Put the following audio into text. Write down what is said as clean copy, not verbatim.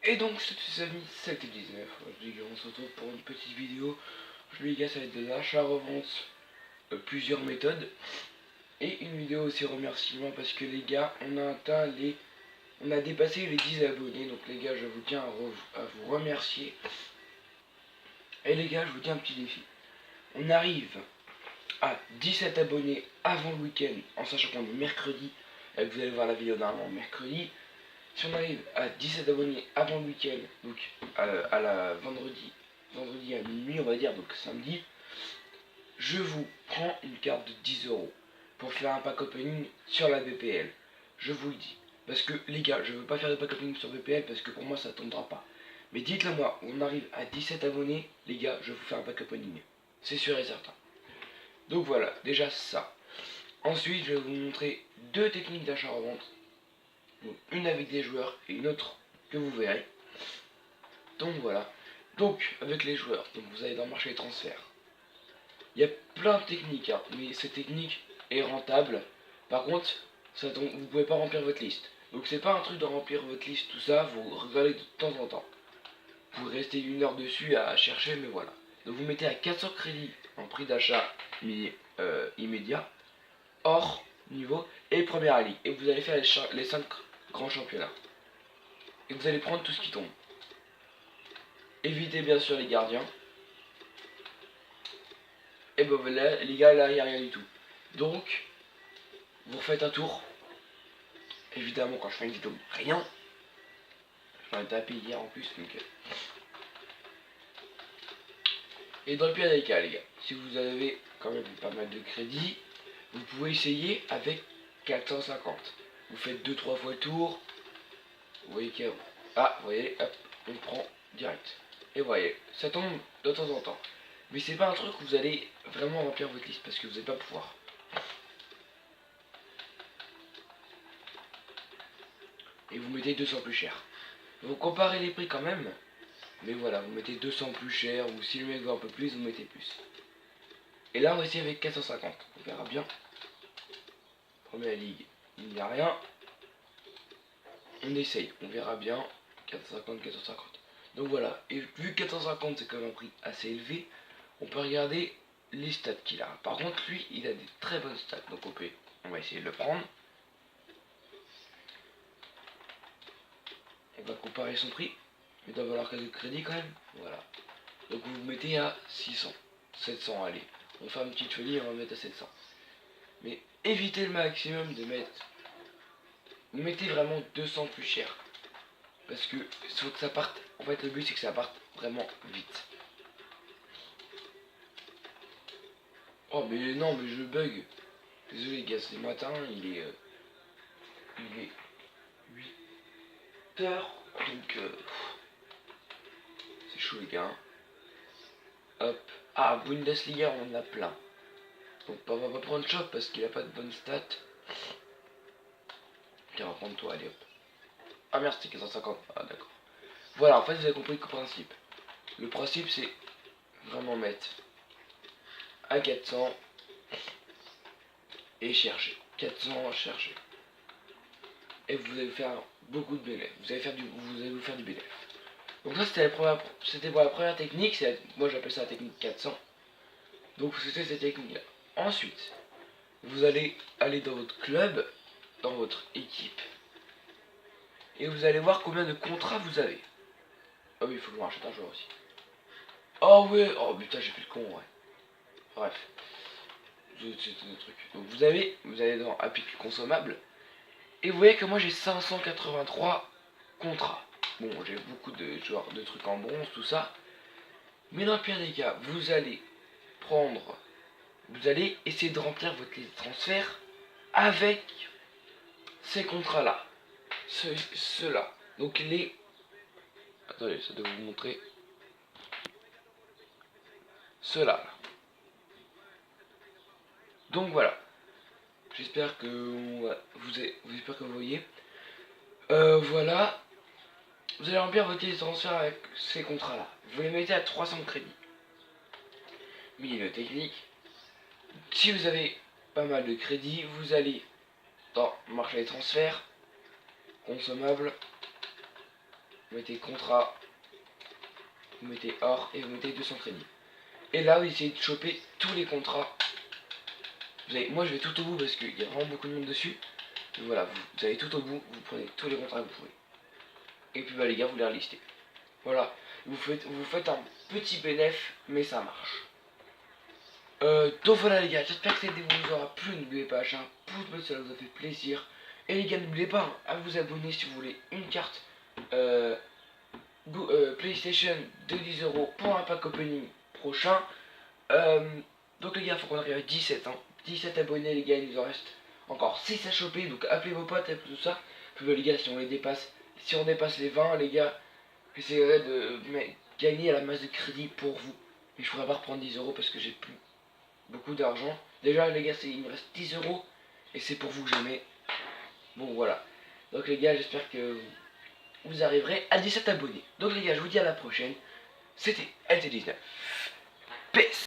Et donc c'est amis, c'était 19. Je dis qu'on se retrouve pour une petite vidéo. Je dis les gars, ça va être de l'achat-revente, plusieurs méthodes. Et une vidéo aussi remerciement parce que les gars, on a atteint les... On a dépassé les 10 abonnés. Donc les gars, je vous tiens à vous remercier. Et les gars, je vous dis un petit défi. On arrive à 17 abonnés avant le week-end, en sachant qu'on est mercredi. Et que vous allez voir la vidéo d'un mercredi. Si on arrive à 17 abonnés avant le week-end, donc à la vendredi à minuit, on va dire, donc samedi, je vous prends une carte de 10 € pour faire un pack opening sur la BPL. Je vous le dis. Parce que les gars, je veux pas faire de pack opening sur BPL parce que pour moi ça tombera pas. Mais dites-le moi, on arrive à 17 abonnés, les gars, je vous fais un pack opening. C'est sûr et certain. Donc voilà, déjà ça. Ensuite, je vais vous montrer deux techniques d'achat-revente. Une avec des joueurs et une autre que vous verrez. Donc voilà. Donc avec les joueurs, donc vous allez dans le marché des transferts. Il y a plein de techniques, hein, mais cette technique est rentable. Par contre, vous pouvez pas remplir votre liste. Donc c'est pas un truc de remplir votre liste, tout ça, vous regardez de temps en temps. Vous pouvez rester une heure dessus à chercher, mais voilà. Donc vous mettez à 400 crédits en prix d'achat immédiat, hors niveau et première ligue. Et vous allez faire les 5 grands championnats. Et vous allez prendre tout ce qui tombe. Évitez bien sûr les gardiens. Et ben voilà, les gars, là, il n'y a rien du tout. Donc, vous refaites un tour. Évidemment, quand je fais une vidéo, rien. J'en ai tapé hier en plus, donc... Et dans le pire des cas, les gars, si vous avez quand même pas mal de crédits, vous pouvez essayer avec 450. Vous faites 2-3 fois le tour. Vous voyez qu'il y a... Ah, vous voyez, hop, on prend direct. Et vous voyez, ça tombe de temps en temps. Mais c'est pas un truc où vous allez vraiment remplir votre liste, parce que vous n'allez pas pouvoir. Et vous mettez 200 plus cher. Vous comparez les prix quand même, mais voilà, vous mettez 200 plus cher, ou si le mec veut un peu plus, vous mettez plus. Et là, on va essayer avec 450, on verra bien. Première ligue, il n'y a rien. On essaye, on verra bien. 450, 450. Donc voilà, et vu que 450 c'est quand même un prix assez élevé, on peut regarder les stats qu'il a. Par contre, lui, il a des très bonnes stats, donc on va essayer de le prendre. On va comparer son prix. Il doit valoir quelques crédits quand même. Voilà. Donc vous mettez à 600. 700, allez. On fait une petite folie, on va mettre à 700. Mais évitez le maximum de mettre... Mettez vraiment 200 plus cher. Parce que il faut que ça parte... En fait, le but c'est que ça parte vraiment vite. Oh mais non, mais je bug. Désolé les gars, c'est matin, il est 8 heures. Donc c'est chaud les gars. Hop. Ah, Bundesliga, on en a plein. Donc on va pas prendre Choc parce qu'il a pas de bonnes stats. Tiens, on va prendre toi, allez hop. Ah merde, c'était 450. Ah d'accord. Voilà, en fait vous avez compris le principe. Le principe c'est vraiment mettre à 400 et chercher. 400, chercher. Et vous allez faire beaucoup de bénéfices. Vous allez vous faire du bénéfice. Donc ça c'était pour la première technique. Moi j'appelle ça la technique 400. Donc c'était cette technique là. Ensuite, vous allez aller dans votre club, dans votre équipe. Et vous allez voir combien de contrats vous avez. Ah oui, il faut que je rachète un joueur aussi. Oh ouais, oh putain, j'ai plus de con, ouais. Bref. C'était des trucs. Donc vous allez dans Appli consommable. Et vous voyez que moi j'ai 583 contrats. Bon, j'ai beaucoup de joueurs de trucs en bronze, tout ça. Mais dans le pire des cas, vous allez essayer de remplir votre liste de transfert avec ces contrats-là. Ceux-là. Donc les... Attendez, ça doit vous montrer. Ceux-là. Donc voilà. J'espère que vous voyez. Voilà. Vous allez remplir votre liste de transfert avec ces contrats-là. Vous les mettez à 300 crédits. Milieu technique. Si vous avez pas mal de crédits, vous allez dans marché des transferts, consommable. vous mettez contrat, vous mettez or et vous mettez 200 crédits. Et là, vous essayez de choper tous les contrats. Moi, je vais tout au bout parce qu'il y a vraiment beaucoup de monde dessus. Donc voilà, vous allez tout au bout, vous prenez tous les contrats que vous pouvez. Et puis bah les gars, vous les relistez. Voilà, vous faites un petit bénéfice, mais ça marche. Donc voilà les gars, j'espère que cette vidéo vous aura plu. N'oubliez pas, lâcher un pouce bleu, ça vous a fait plaisir. Et les gars, n'oubliez pas à vous abonner si vous voulez une carte PlayStation de 10 € pour un pack opening prochain. Donc les gars, faut qu'on arrive à 17 hein. 17 abonnés les gars, il nous en reste encore 6 à choper. Donc appelez vos potes et tout ça. Puis bah, les gars, si on dépasse les 20 les gars, j'essaierai de gagner à la masse de crédit pour vous. Mais je pourrais pas reprendre 10 € parce que j'ai plus beaucoup d'argent. Déjà les gars, il me reste 10 € et c'est pour vous que je mets. Bon voilà. Donc les gars, j'espère que vous arriverez à 17 abonnés. Donc les gars, je vous dis à la prochaine. C'était LT19. Peace.